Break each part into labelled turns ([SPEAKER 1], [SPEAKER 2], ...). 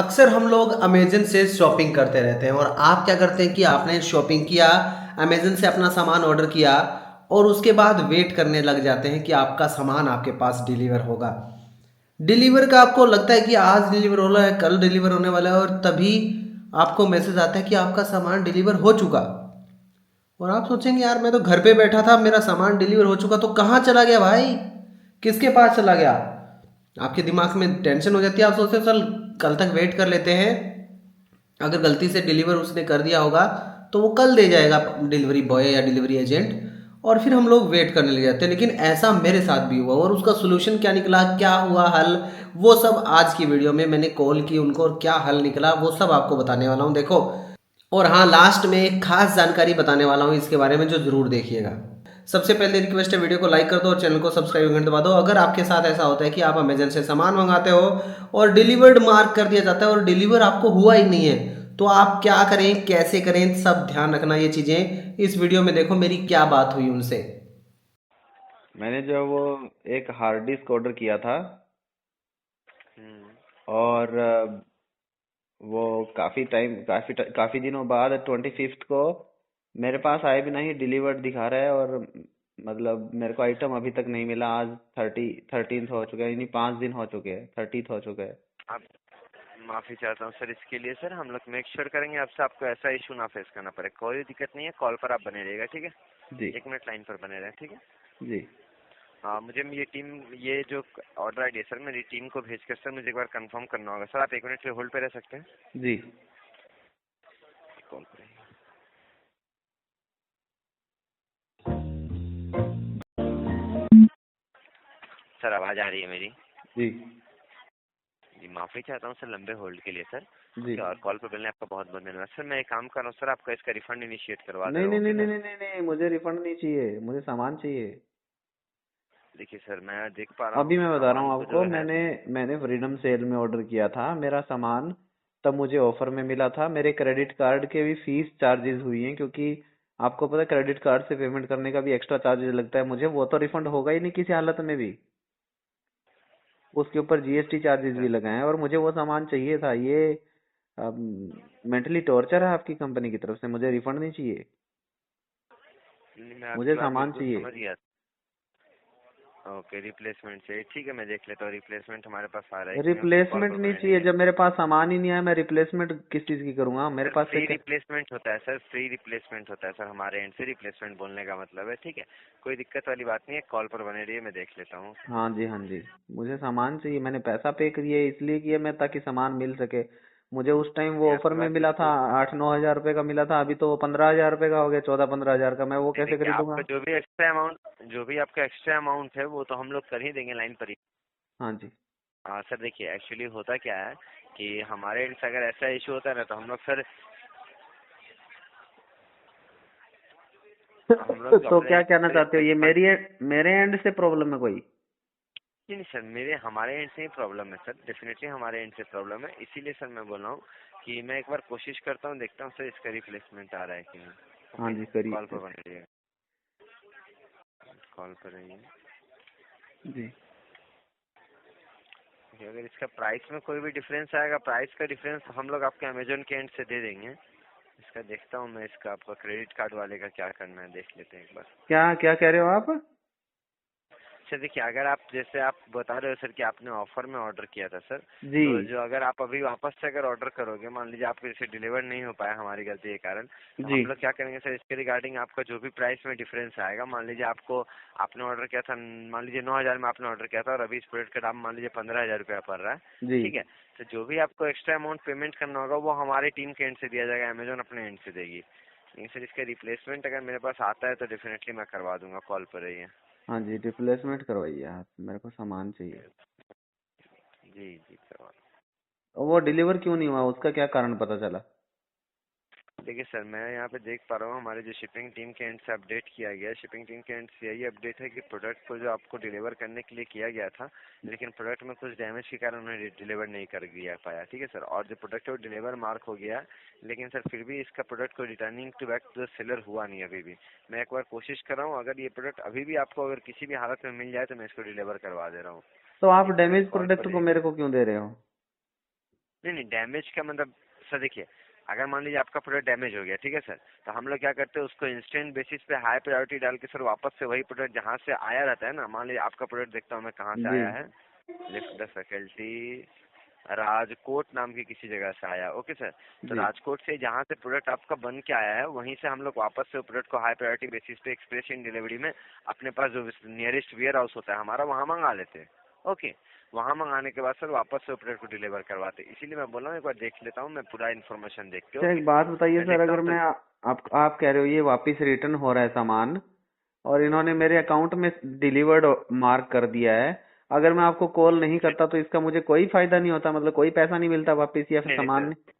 [SPEAKER 1] अक्सर हम लोग अमेज़न से शॉपिंग करते रहते हैं और आप क्या करते हैं कि आपने शॉपिंग किया, अमेज़न से अपना सामान ऑर्डर किया और उसके बाद वेट करने लग जाते हैं कि आपका सामान आपके पास डिलीवर होगा। डिलीवर का आपको लगता है कि आज डिलीवर हो रहा है, कल डिलीवर होने वाला है और तभी आपको मैसेज आता है कि आपका सामान डिलीवर हो चुका। और आप सोचेंगे यार मैं तो घर पे बैठा था, मेरा सामान डिलीवर हो चुका, तो कहाँ चला गया भाई? किसके पास चला गया? आपके दिमाग में टेंशन हो जाती है, आप सोचते हो चल कल तक वेट कर लेते हैं, अगर गलती से डिलीवर उसने कर दिया होगा तो वो कल दे जाएगा डिलीवरी बॉय या डिलीवरी एजेंट, और फिर हम लोग वेट करने लग जाते हैं। लेकिन ऐसा मेरे साथ भी हुआ और उसका सोल्यूशन क्या निकला, क्या हुआ हल, वो सब आज की वीडियो में मैंने कॉल की उनको और क्या हल निकला वो सब आपको बताने वाला हूँ, देखो। और हाँ, लास्ट में एक खास जानकारी बताने वाला हूँ इसके बारे में जो ज़रूर देखिएगा। सबसे पहले रिक्वेस्ट है, वीडियो को लाइक कर दो और चैनल को सब्सक्राइब घंटा दबा दो। अगर आपके साथ ऐसा होता है कि आप अमेजन से सामान मंगाते हो और डिलीवर्ड मार्क कर दिया जाता है और डिलीवर आपको हुआ ही नहीं है, तो आप क्या करें, कैसे करें, सब ध्यान रखना। ये चीज़ें इस वीडियो में देखो मेरी क्या बात हुई उनसे।
[SPEAKER 2] मैंने जो वो एक हार्ड डिस्क ऑर्डर किया था
[SPEAKER 3] हम्म।
[SPEAKER 2] और वो काफी दिनों बाद 25th को मेरे पास आए भी नहीं, डिलीवर्ड दिखा रहा है। और मतलब मेरे को आइटम अभी तक नहीं मिला। आज 13th हो चुका है, यानी 5 दिन हो चुके हैं, 30th हो चुका है।
[SPEAKER 3] आप माफी चाहता हूँ सर इसके लिए। सर हम लोग मेक श्योर करेंगे आपसे आपको ऐसा इशू ना फेस करना पड़े। कोई दिक्कत नहीं है, कॉल पर आप बने रहिएगा, ठीक है।
[SPEAKER 2] जी।
[SPEAKER 3] 1 मिनट लाइन पर बने रहें, ठीक है।
[SPEAKER 2] जी।
[SPEAKER 3] हाँ, मुझे ये जो ऑर्डर आई डी है सर, मेरी टीम को भेज कर सर मुझे एक बार कंफर्म करना होगा। सर आप 1 मिनट पे होल्ड पे रह सकते हैं?
[SPEAKER 2] जी।
[SPEAKER 3] कॉल पर। सर आवाज आ रही है मेरी?
[SPEAKER 2] जी।
[SPEAKER 3] जी माफी चाहता हूँ सर लंबे होल्ड के लिए सर।
[SPEAKER 2] जी।
[SPEAKER 3] और कॉल पर मिलने आपका बहुत बहुत धन्यवाद सर। मैं एक काम कर रहा हूँ सर, आपका इसका रिफंड इनिशिएट करवा दे
[SPEAKER 2] नहीं
[SPEAKER 3] रहा
[SPEAKER 2] नहीं
[SPEAKER 3] हूँ,
[SPEAKER 2] नहीं
[SPEAKER 3] ओके
[SPEAKER 2] नहीं
[SPEAKER 3] सर।
[SPEAKER 2] नहीं नहीं नहीं, मुझे रिफंड नहीं चाहिए, मुझे सामान चाहिए।
[SPEAKER 3] देखिए सर, मैं देख पा रहा हूँ
[SPEAKER 2] अभी
[SPEAKER 3] कि
[SPEAKER 2] मैं बता रहा
[SPEAKER 3] सामान
[SPEAKER 2] हूँ
[SPEAKER 3] को जो
[SPEAKER 2] आपको,
[SPEAKER 3] है।
[SPEAKER 2] मैंने फ्रीडम सेल में ऑर्डर किया था मेरा सामान। तब मुझे ऑफर में मिला था। मेरे क्रेडिट कार्ड के भी फीस चार्जेस हुई हैं, क्योंकि आपको पता है क्रेडिट कार्ड से पेमेंट करने का भी एक्स्ट्रा चार्जेस लगता है मुझे। वो तो रिफंड होगा ही नहीं किसी हालत में भी। उसके ऊपर जीएसटी चार्जेस भी
[SPEAKER 3] अच्छा।
[SPEAKER 2] लगाए हैं और मुझे वो सामान चाहिए था। ये मेंटली टॉर्चर है आपकी कंपनी की तरफ से। मुझे रिफंड नहीं चाहिए,
[SPEAKER 3] नहीं, मैं
[SPEAKER 2] मुझे
[SPEAKER 3] आपकी बात
[SPEAKER 2] सामान
[SPEAKER 3] बिल्कुल
[SPEAKER 2] चाहिए।
[SPEAKER 3] समझ गया। ओके, रिप्लेसमेंट चाहिए, ठीक है मैं देख लेता हूँ रिप्लेसमेंट हमारे पास आ रहा है कि नहीं। ओके, कॉल
[SPEAKER 2] रिप्लेसमेंट
[SPEAKER 3] पर
[SPEAKER 2] नहीं
[SPEAKER 3] बने
[SPEAKER 2] चाहिए,
[SPEAKER 3] रहिए।
[SPEAKER 2] जब मेरे पास सामान ही नहीं आया मैं रिप्लेसमेंट किस चीज की करूंगा? मेरे
[SPEAKER 3] सर
[SPEAKER 2] पास से
[SPEAKER 3] फ्री
[SPEAKER 2] क्या?
[SPEAKER 3] रिप्लेसमेंट होता है सर, फ्री रिप्लेसमेंट होता है सर, हमारे एंड से रिप्लेसमेंट बोलने का मतलब है, ठीक है। कोई दिक्कत वाली बात नहीं है, कॉल पर बने रहिए, मैं देख लेता हूँ।
[SPEAKER 2] हाँ जी, हाँ जी। मुझे सामान चाहिए। मैंने पैसा पे किया है, इसलिए किया मैं ताकि सामान मिल सके। मुझे उस टाइम वो
[SPEAKER 3] मैं
[SPEAKER 2] ऑफर
[SPEAKER 3] आपकी
[SPEAKER 2] में
[SPEAKER 3] बात
[SPEAKER 2] मिला था,
[SPEAKER 3] बिल्कुल।
[SPEAKER 2] 8-9 हजार रुपए का मिला था। अभी तो वो 15 हजार रुपए का हो गया, 14-15 हजार का। मैं वो
[SPEAKER 3] नहीं
[SPEAKER 2] कैसे
[SPEAKER 3] देखिए,
[SPEAKER 2] खरीदूंगा?
[SPEAKER 3] आपका जो भी आपका एक्स्ट्रा अमाउंट है वो तो हम लोग कर ही देंगे लाइन पर ही।
[SPEAKER 2] हाँ जी।
[SPEAKER 3] हाँ सर, देखिए एक्चुअली होता क्या है कि हमारे एंड से अगर ऐसा इशू होता है ना तो हम लोग सर, हम लोग
[SPEAKER 2] तो
[SPEAKER 3] अपने
[SPEAKER 2] क्या
[SPEAKER 3] एंड
[SPEAKER 2] कहना
[SPEAKER 3] से
[SPEAKER 2] चाहते हो,
[SPEAKER 3] इसका
[SPEAKER 2] ये
[SPEAKER 3] रिफंड।
[SPEAKER 2] मेरे एंड से प्रॉब्लम है कोई?
[SPEAKER 3] नहीं नहीं सर, हमारे एंड से ही प्रॉब्लम है सर, डेफिनेटली हमारे एंड से प्रॉब्लम है। इसीलिए सर मैं बोल रहा हूँ कि मैं एक बार कोशिश करता हूँ, देखता हूँ सर इसका रिप्लेसमेंट आ रहा है कि नहीं।
[SPEAKER 2] हाँ
[SPEAKER 3] ओके,
[SPEAKER 2] जी, करिए
[SPEAKER 3] कॉल पर
[SPEAKER 2] फिर।
[SPEAKER 3] बने रहिए, कॉल पर रहिए।
[SPEAKER 2] जी।
[SPEAKER 3] ओके, अगर इसका प्राइस में कोई भी डिफरेंस आएगा, प्राइस का डिफरेंस हम लोग आपके अमेजोन के एंड से दे देंगे। इसका देखता हूँ मैं, इसका आपका क्रेडिट कार्ड वाले का क्या करना है देख लेते हैं एक बार।
[SPEAKER 2] क्या क्या कह रहे हो आप?
[SPEAKER 3] सर देखिए, अगर आप जैसे आप बता रहे हो सर कि आपने ऑफर में ऑर्डर किया था सर,
[SPEAKER 2] जी।
[SPEAKER 3] तो जो अगर आप अभी वापस से अगर ऑर्डर करोगे, मान लीजिए आपके जैसे डिलीवर नहीं हो पाया हमारी गलती के कारण, तो
[SPEAKER 2] जी।
[SPEAKER 3] हम लोग क्या करेंगे सर, इसके रिगार्डिंग आपका जो भी प्राइस में डिफरेंस आएगा, मान लीजिए आपको आपने ऑर्डर किया था, मान लीजिए 9 हजार में आपने ऑर्डर किया था और अभी इस प्रोडक्ट का दाम मान लीजिए 15 हजार रुपया पड़ रहा है,
[SPEAKER 2] जी।
[SPEAKER 3] ठीक है। तो जो भी आपको एक्स्ट्रा अमाउंट पेमेंट करना होगा वो हमारी टीम के एंड से दिया जाएगा, अमेजोन अपने एंड से देगी। लेकिन सर इसका रिप्लेसमेंट अगर मेरे पास आता है तो डेफिनेटली मैं करवा दूंगा, कॉल पर रहिए।
[SPEAKER 2] हाँ जी, रिप्लेसमेंट करवाइए आप, मेरे को सामान चाहिए।
[SPEAKER 3] जी जी करवा।
[SPEAKER 2] और वो डिलीवर क्यों नहीं हुआ, उसका क्या कारण पता चला?
[SPEAKER 3] देखिए सर, मैं यहाँ पे देख पा रहा हूँ हमारे जो शिपिंग टीम के एंड से अपडेट किया गया है, शिपिंग टीम के एंड से यही अपडेट है कि प्रोडक्ट को जो आपको डिलीवर करने के लिए किया गया था, लेकिन प्रोडक्ट में कुछ डैमेज के कारण उन्होंने डिलीवर नहीं कर दिया पाया, ठीक है सर। और जो प्रोडक्ट है वो डिलीवर मार्क हो गया, लेकिन सर फिर भी इसका प्रोडक्ट को returning to back to the seller हुआ नहीं अभी भी। मैं एक बार कोशिश कर रहा हूँ, अगर ये प्रोडक्ट अभी भी आपको अगर किसी भी हालत में मिल जाए तो मैं इसको डिलीवर करवा दे रहा हूँ।
[SPEAKER 2] तो आप
[SPEAKER 3] एक मिनट
[SPEAKER 2] डैमेज
[SPEAKER 3] कॉल
[SPEAKER 2] प्रोडक्ट
[SPEAKER 3] पर
[SPEAKER 2] को
[SPEAKER 3] रहिए।
[SPEAKER 2] मेरे को क्यों दे रहे हो?
[SPEAKER 3] नहीं नहीं, डैमेज का मतलब सर देखिए, अगर मान लीजिए आपका प्रोडक्ट डैमेज हो गया, ठीक है सर, तो हम लोग क्या करते हैं उसको इंस्टेंट बेसिस पे हाई प्रायोरिटी डाल के सर वापस से वही प्रोडक्ट जहाँ से आया रहता है ना, मान लीजिए आपका प्रोडक्ट देखता हूँ मैं कहाँ से
[SPEAKER 2] जी
[SPEAKER 3] आया है, लिफ्ट द फैकल्टी, राजकोट नाम की किसी जगह से आया, ओके सर। तो
[SPEAKER 2] जी
[SPEAKER 3] राजकोट से जहाँ से प्रोडक्ट आपका बन के आया है वहीं से हम लोग वापस से प्रोडक्ट को हाई प्रायोरिटी बेसिस पे एक्सप्रेस इन डिलीवरी में अपने पास जो नियरेस्ट वेयर हाउस होता है हमारा वहाँ मंगा लेते हैं, ओके। वहाँ मंगाने के बाद सर वापस से प्रोडक्ट को डिलीवर करवाते हैं, इसीलिए मैं बोल रहा हूँ एक बार देख लेता हूँ मैं पूरा इन्फॉर्मेशन देख के,
[SPEAKER 2] अच्छा,
[SPEAKER 3] ओके।
[SPEAKER 2] एक बात बताइए
[SPEAKER 3] मैं
[SPEAKER 2] सर,
[SPEAKER 3] देखता
[SPEAKER 2] अगर
[SPEAKER 3] हूँ
[SPEAKER 2] मैं
[SPEAKER 3] तो
[SPEAKER 2] आप कह रहे हो ये वापस रिटर्न हो रहा है सामान और इन्होंने मेरे अकाउंट में डिलीवर्ड मार्क कर दिया है, अगर मैं आपको कॉल नहीं करता तो इसका मुझे कोई फायदा नहीं होता, मतलब कोई पैसा नहीं मिलता वापस या फिर
[SPEAKER 3] नहीं नहीं
[SPEAKER 2] सामान
[SPEAKER 3] सर,
[SPEAKER 2] नहीं?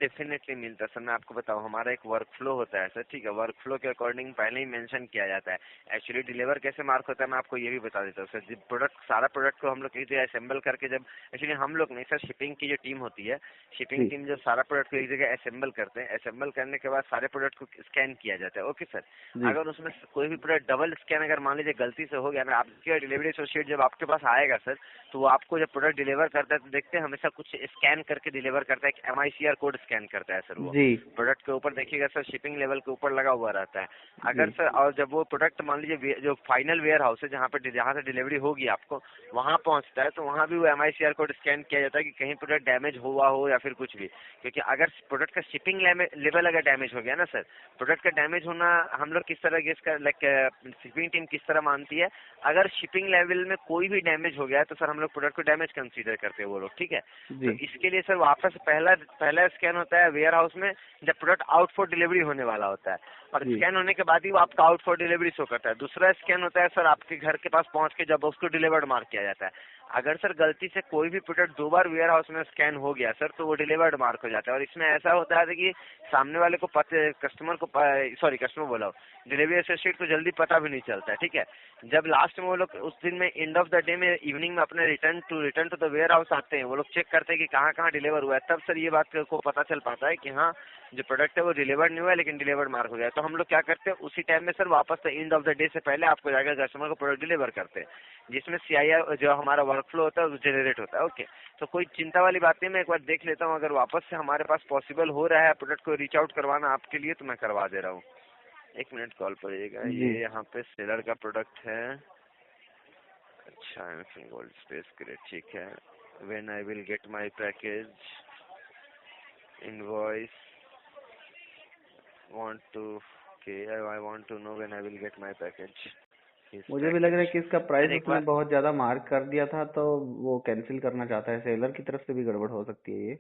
[SPEAKER 3] डेफिनेटली मिलता है सर। मैं आपको बताऊं, हमारा एक वर्क फ्लो होता है सर, ठीक है, वर्क फ्लो के अकॉर्डिंग पहले ही मेंशन किया जाता है। एक्चुअली डिलीवर कैसे मार्क होता है मैं आपको ये भी बता देता हूँ सर। जब प्रोडक्ट सारा प्रोडक्ट को हम लोग एक जगह असेंबल करके, जब एक्चुअली हम लोग नहीं सर, शिपिंग की जो टीम होती है, शिपिंग
[SPEAKER 2] जी
[SPEAKER 3] टीम जो सारा प्रोडक्ट को एक जगह असेंबल करते हैं, असेंबल करने के बाद सारे प्रोडक्ट को स्कैन किया जाता है, ओके सर।
[SPEAKER 2] जी
[SPEAKER 3] अगर उसमें कोई भी प्रोडक्ट डबल स्कैन अगर मान लीजिए गलती से हो गया ना, आपके डिलीवरी एसोसिएट जब आपके पास आएगा सर, तो वो आपको जब प्रोडक्ट डिलीवर करता है तो देखते हैं हमेशा कुछ स्कैन करके डिलीवर करता है, एक MICR कोड स्कैन करता है सर वो
[SPEAKER 2] जी
[SPEAKER 3] प्रोडक्ट के ऊपर देखिएगा सर, शिपिंग लेवल के ऊपर लगा हुआ रहता है।
[SPEAKER 2] जी
[SPEAKER 3] अगर सर, और जब वो प्रोडक्ट मान लीजिए जो फाइनल वेयर हाउस है जहाँ से डिलीवरी होगी आपको, वहाँ पहुँचता है तो वहाँ भी वो MICR कोड स्कैन किया जाता है कि कहीं प्रोडक्ट डैमेज हुआ हो या फिर कुछ भी। क्योंकि अगर प्रोडक्ट का शिपिंग लेवल अगर डैमेज हो गया ना सर, प्रोडक्ट का डैमेज होना हम लोग किस तरह इसका लाइक शिपिंग टीम किस तरह मानती है, अगर शिपिंग लेवल में कोई भी डैमेज हो गया है तो सर हम लोग प्रोडक्ट को डैमेज कंसीडर करते हैं वो लोग, ठीक है। तो
[SPEAKER 2] जी
[SPEAKER 3] इसके लिए सर वापस पहला स्कैन होता है वेयर हाउस में जब प्रोडक्ट आउट फॉर डिलीवरी होने वाला होता है, और
[SPEAKER 2] जी
[SPEAKER 3] स्कैन होने के बाद ही वो आपका आउट फॉर डिलीवरी शो करता है। दूसरा स्कैन होता है सर आपके घर के पास पहुंच के जब उसको डिलीवर्ड मार्क किया जाता है। अगर सर गलती से कोई भी प्रोडक्ट 2 बार वेयर हाउस में स्कैन हो गया सर तो वो डिलीवर्ड मार्क हो जाता है। और इसमें ऐसा होता है कि सामने वाले को कस्टमर बोला, डिलीवरी एसोसिएट को जल्दी पता भी नहीं चलता है, ठीक है। जब लास्ट में वो लोग उस दिन में एंड ऑफ द डे में इवनिंग में अपने return to the warehouse आते हैं, वो लोग चेक करते हैं कि कहाँ कहाँ डिलीवर हुआ है, तब सर ये बात को पता चल पाता है कि हाँ जो प्रोडक्ट है वो डिलीवर्ड नहीं हुआ है लेकिन डिलीवर्ड मार्क हो गया। तो हम लोग क्या करते हैं उसी टाइम में सर वापस से एंड ऑफ द डे से पहले आपको जाकर कस्टमर को प्रोडक्ट डिलीवर करते हैं, जिसमें CIR जो हमारा वर्क फ्लो होता है वो जनरेट होता है, ओके। तो कोई चिंता वाली बात नहीं, मैं एक बार देख लेता हूँ, अगर वापस से हमारे पास पॉसिबल हो रहा है प्रोडक्ट को रीच आउट करवाना आपके लिए तो मैं करवा दे रहा हूँ। एक मिनट कॉल पड़ेगा,
[SPEAKER 2] जी
[SPEAKER 3] ये यहाँ पे सेलर का प्रोडक्ट है, अच्छा गोल्ड स्पेस ग्रेड, ठीक है। When I will get my package, invoice, want to, okay, I want to know when I will get my package, हिज
[SPEAKER 2] मुझे भी लग रहा है
[SPEAKER 3] पैकेज।
[SPEAKER 2] कि इसका प्राइस
[SPEAKER 3] सर एक
[SPEAKER 2] उसने
[SPEAKER 3] बार
[SPEAKER 2] बहुत ज्यादा मार्क कर दिया था तो वो कैंसिल करना चाहता है, सेलर की तरफ से भी गड़बड़ हो सकती है ये।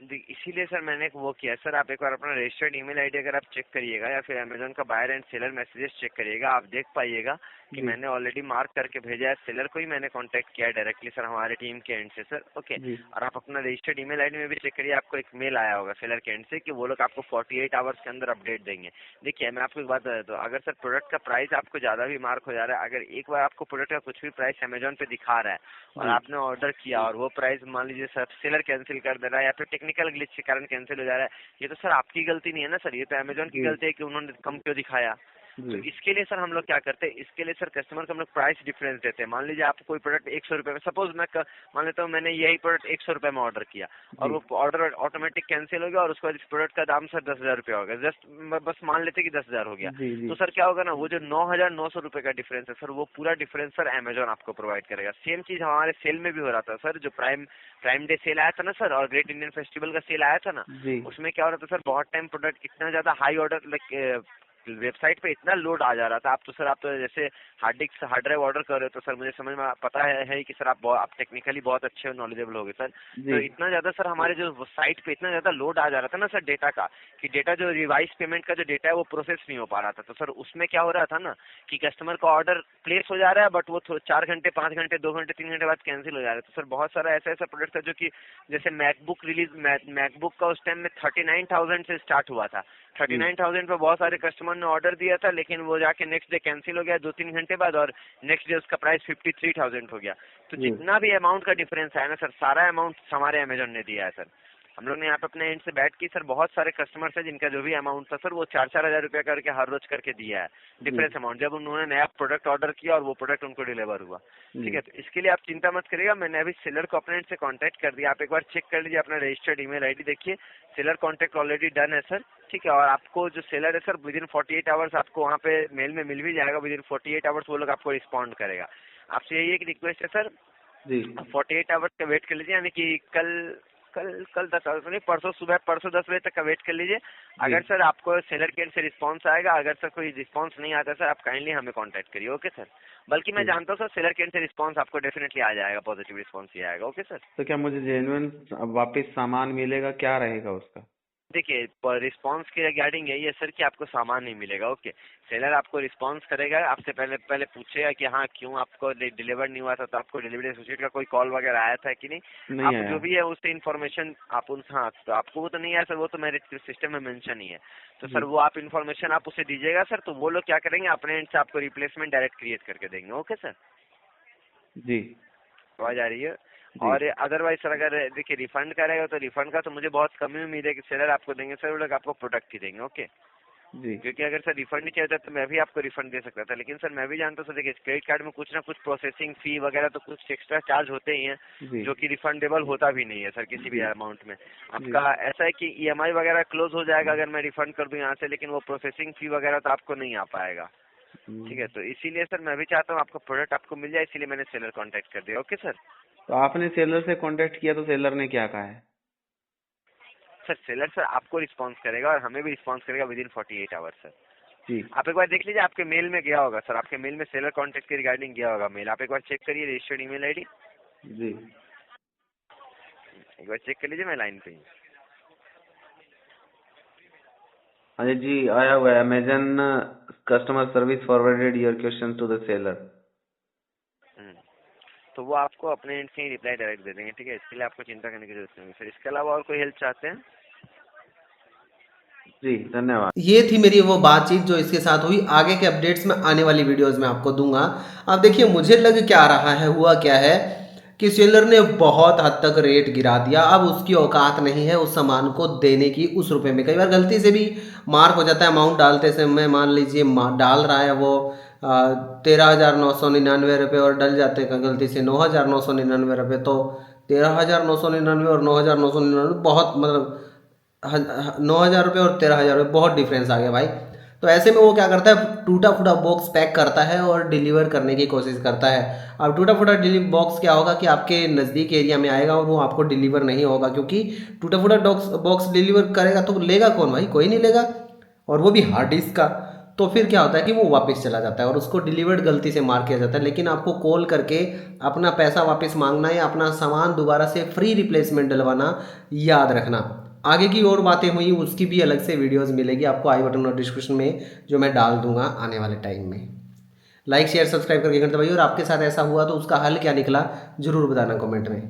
[SPEAKER 3] इसीलिए सर मैंने वो किया सर, आप एक बार अपना रजिस्टर्ड ईमेल आईडी अगर आप चेक करिएगा या फिर अमेजोन का buyer and seller messages check करिएगा, आप देख पाइएगा कि
[SPEAKER 2] जी
[SPEAKER 3] मैंने ऑलरेडी मार्क करके भेजा है, सेलर को ही मैंने कांटेक्ट किया है डायरेक्टली सर हमारे टीम के एंड से सर, ओके।
[SPEAKER 2] जी
[SPEAKER 3] और आप अपना रजिस्टर्ड ईमेल आईडी में भी चेक करिए, आपको एक मेल आया होगा सेलर के एंड से कि वो लोग आपको 48 आवर्स के अंदर अपडेट देंगे। देखिए मैं आपको एक बात बता देता हूँ, अगर सर प्रोडक्ट का प्राइस आपको ज्यादा भी मार्क हो जा रहा है, अगर एक बार आपको प्रोडक्ट का कुछ भी प्राइस अमेजोन पे दिखा रहा है और
[SPEAKER 2] जी
[SPEAKER 3] आपने ऑर्डर किया और वो प्राइस मान लीजिए सर सेलर कैंसिल कर दे रहा है या फिर टेक्निकल ग्लिच के कारण कैंसिल हो जा रहा है, ये तो सर आपकी गलती नहीं है ना सर, ये तो अमेजोन की
[SPEAKER 2] जी
[SPEAKER 3] गलती है कि उन्होंने कम क्यों दिखाया। तो
[SPEAKER 2] जी
[SPEAKER 3] इसके लिए सर हम लोग क्या करते हैं, इसके लिए सर कस्टमर को हम लोग प्राइस डिफरेंस देते हैं। मान लीजिए आपको कोई प्रोडक्ट 100 रुपये में, सपोज मान लेता हूँ मैंने यही प्रोडक्ट 100 रुपये में ऑर्डर किया और
[SPEAKER 2] जी
[SPEAKER 3] वो ऑर्डर ऑटोमेटिक कैंसिल हो गया और उसके बाद इस प्रोडक्ट का दाम सर 10,000 रुपया हो गया, जस्ट बस मान लेते कि 10,000 हो गया।
[SPEAKER 2] जी जी
[SPEAKER 3] तो सर क्या होगा ना, वो जो 9,900 रुपये का डिफरेंस है सर, वो पूरा डिफरेंस सर अमेजोन आपको प्रोवाइड करेगा। सेम चीज हमारे सेल में भी हो रहा था सर, जो प्राइम डे सेल आया था ना सर, और ग्रेट इंडियन फेस्टिवल का सेल आया था ना,
[SPEAKER 2] जी
[SPEAKER 3] उसमें क्या हो रहा था सर, बहुत टाइम प्रोडक्ट इतना ज्यादा हाई ऑर्डर लाइक वेबसाइट पे इतना लोड आ जा रहा था, आप तो जैसे हार्ड ड्राइव ऑर्डर कर रहे हो तो सर मुझे समझ में पता है कि सर आप टेक्निकली बहुत अच्छे और नॉलेजेबल होगे सर। तो
[SPEAKER 2] जी
[SPEAKER 3] इतना ज्यादा सर हमारे जो साइट पे इतना ज्यादा लोड आ जा रहा था ना सर डेटा का, कि डेटा जो रिवाइज पेमेंट का जो डेटा है वो प्रोसेस नहीं हो पा रहा था। तो सर उसमें क्या हो रहा था ना कि कस्टमर का ऑर्डर प्लेस हो जा रहा है बट वो 4 घंटे 5 घंटे 2 घंटे 3 घंटे बाद कैंसिल हो जा रहा है। तो सर बहुत सारा ऐसा प्रोडक्ट था जो कि जैसे मैकबुक का उस टाइम में 39,000 से स्टार्ट हुआ था,
[SPEAKER 2] जी
[SPEAKER 3] 39,000 पे बहुत सारे कस्टमर ने ऑर्डर दिया था, लेकिन वो जाके नेक्स्ट डे कैंसिल हो गया 2-3 घंटे बाद, और नेक्स्ट डे उसका प्राइस 53,000 हो गया। तो
[SPEAKER 2] जी
[SPEAKER 3] जितना भी अमाउंट का डिफरेंस है ना सर, सारा अमाउंट हमारे अमेजोन ने दिया है सर। हम लोग ने यहाँ पे अपने एंड से बैठ की सर बहुत सारे कस्टमर्स है जिनका जो भी अमाउंट था सर वो 4-4 हजार रुपया करके हर रोज करके दिया है डिफरेंस अमाउंट, जब उन्होंने नया प्रोडक्ट ऑर्डर किया और वो प्रोडक्ट उनको डिलीवर हुआ। ठीक है, तो इसके लिए आप चिंता मत करिएगा, मैंने अभी सेलर को अपने एंड से कांटेक्ट कर दिया, आप एक बार चेक कर लीजिए अपना रजिस्टर्ड ईमेल आईडी देखिए, सेलर कांटेक्ट ऑलरेडी डन है सर। ठीक है, और आपको जो सेलर है सर विद इन 48 आवर्स आपको वहाँ पे मेल में मिल भी जाएगा, विद इन 48 आवर्स वो लोग आपको रिस्पॉन्ड करेगा। आपसे यही एक रिक्वेस्ट है सर,
[SPEAKER 2] जी
[SPEAKER 3] 48 आवर्स का वेट कर लीजिए, यानी कि कल कल कल 10 नहीं परसों सुबह, परसों 10 बजे तक का वेट कर लीजिए। अगर सर आपको सेलर केयर से रिस्पांस आएगा, अगर सर कोई रिस्पांस नहीं आता सर आप काइंडली हमें कांटेक्ट करिए। ओके सर, बल्कि मैं
[SPEAKER 2] जी।
[SPEAKER 3] जानता हूँ सर सेलर केयर से रिस्पांस आपको डेफिनेटली आ जाएगा, पॉजिटिव रिस्पांस ही आएगा। ओके सर,
[SPEAKER 2] तो क्या मुझे जेन्युइन वापस सामान मिलेगा, क्या रहेगा उसका?
[SPEAKER 3] देखिए रिस्पांस के रिगार्डिंग यही है सर कि आपको सामान नहीं मिलेगा। ओके, सेलर आपको रिस्पांस करेगा, आपसे पहले पहले पूछेगा कि हाँ क्यों आपको डिलीवर नहीं हुआ था, तो आपको डिलीवरी एसोसिएट का कोई कॉल वगैरह आया था कि नहीं,
[SPEAKER 2] नहीं
[SPEAKER 3] आप
[SPEAKER 2] आया।
[SPEAKER 3] जो भी है उससे इन्फॉर्मेशन आप उन, हाँ तो आपको वो तो नहीं आया सर, वो तो मेरे सिस्टम में मेंशन ही है, तो
[SPEAKER 2] जी
[SPEAKER 3] सर वो आप इन्फॉर्मेशन आप उसे दीजिएगा सर, तो वो लोग क्या करेंगे अपने एंड से आपको रिप्लेसमेंट डायरेक्ट क्रिएट करके देंगे। ओके सर,
[SPEAKER 2] जी
[SPEAKER 3] आवाज आ रही है?
[SPEAKER 2] जी
[SPEAKER 3] और अदरवाइज सर अगर देखिए रिफंड करेगा तो रिफंड का तो मुझे बहुत कम ही उम्मीद है कि सेलर आपको देंगे सर, वो लोग आपको प्रोडक्ट ही देंगे। ओके,
[SPEAKER 2] जी
[SPEAKER 3] क्योंकि अगर सर रिफंड नहीं चाहिए था तो मैं भी आपको रिफंड दे सकता था, लेकिन सर मैं भी जानता हूँ सर, देखिए क्रेडिट कार्ड में कुछ ना कुछ प्रोसेसिंग फी वगैरह तो कुछ एक्स्ट्रा चार्ज होते ही हैं,
[SPEAKER 2] जी
[SPEAKER 3] जो कि रिफंडेबल होता भी नहीं है सर किसी भी
[SPEAKER 2] जी
[SPEAKER 3] अमाउंट में। आपका ऐसा है कि ईएमआई वगैरह क्लोज हो जाएगा अगर मैं रिफंड कर दूं यहाँ से, लेकिन वो प्रोसेसिंग फी वगैरह तो आपको नहीं आ पाएगा। ठीक है, तो इसीलिए सर मैं भी चाहता हूँ आपका प्रोडक्ट आपको मिल जाए, इसीलिए मैंने सेलर कॉन्टेक्ट कर दिया। ओके सर,
[SPEAKER 2] तो आपने सेलर से कांटेक्ट किया तो सेलर ने क्या कहा है?
[SPEAKER 3] सर सेलर सर आपको रिस्पॉन्स करेगा और हमें भी रिस्पॉन्स करेगा विद इन 48 आवर्स सर।
[SPEAKER 2] जी
[SPEAKER 3] आप एक बार देख लीजिए, आपके मेल में गया होगा सर, आपके मेल में सेलर कॉन्टेक्ट के रिगार्डिंग गया होगा मेल, आप एक बार चेक करिए रजिस्टर्ड ईमेल आईडी,
[SPEAKER 2] जी
[SPEAKER 3] एक बार चेक कर लीजिए, मैं लाइन पे हूँ।
[SPEAKER 2] हाँ जी आया हुआ है। Amazon customer service forwarded your question to the seller.
[SPEAKER 3] Hmm, तो वो आपको अपने एंड से ही रिप्लाई डायरेक्ट दे देंगे। ठीक है, इसके लिए आपको चिंता करने की जरूरत नहीं है सर। इसके अलावा और कोई हेल्प चाहते हैं?
[SPEAKER 2] जी धन्यवाद।
[SPEAKER 1] ये थी मेरी वो बातचीत जो इसके साथ हुई। आगे के अपडेट्स में आने वाली वीडियोस में आपको दूंगा। अब देखिए मुझे लग क्या रहा है, हुआ क्या है कि सेलर ने बहुत हद तक रेट गिरा दिया। अब उसकी औकात नहीं है उस सामान को देने की उस रुपए में। कई बार गलती से भी मार्क हो जाता है अमाउंट डालते समय, मान लीजिए डाल रहा है वो 13,999 रुपये और डल जाते हैं गलती से 9,999 रुपये। तो 13,999 और 9,999 बहुत मतलब 9,000 रुपये और 13,000 रुपये बहुत डिफरेंस आ गया भाई। तो ऐसे में वो क्या करता है, टूटा फूटा बॉक्स पैक करता है और डिलीवर करने की कोशिश करता है। अब टूटा फूटा बॉक्स क्या होगा कि आपके नज़दीक एरिया में आएगा और वो आपको डिलीवर नहीं होगा, क्योंकि टूटा फूटा बॉक्स डिलीवर करेगा तो लेगा कौन भाई, कोई नहीं लेगा, और वो भी हार्ड डिस्क का। तो फिर क्या होता है कि वो वापस चला जाता है और उसको डिलीवर्ड गलती से मार्क किया जाता है। लेकिन आपको कॉल करके अपना पैसा वापस मांगना या अपना सामान दोबारा से फ्री रिप्लेसमेंट डलवाना याद रखना। आगे की और बातें हुई उसकी भी अलग से वीडियोस मिलेगी आपको आई बटन और डिस्क्रिप्शन में, जो मैं डाल दूंगा आने वाले टाइम में। लाइक शेयर सब्सक्राइब करके घंटे दबाइए, और आपके साथ ऐसा हुआ तो उसका हल क्या निकला ज़रूर बताना कमेंट में।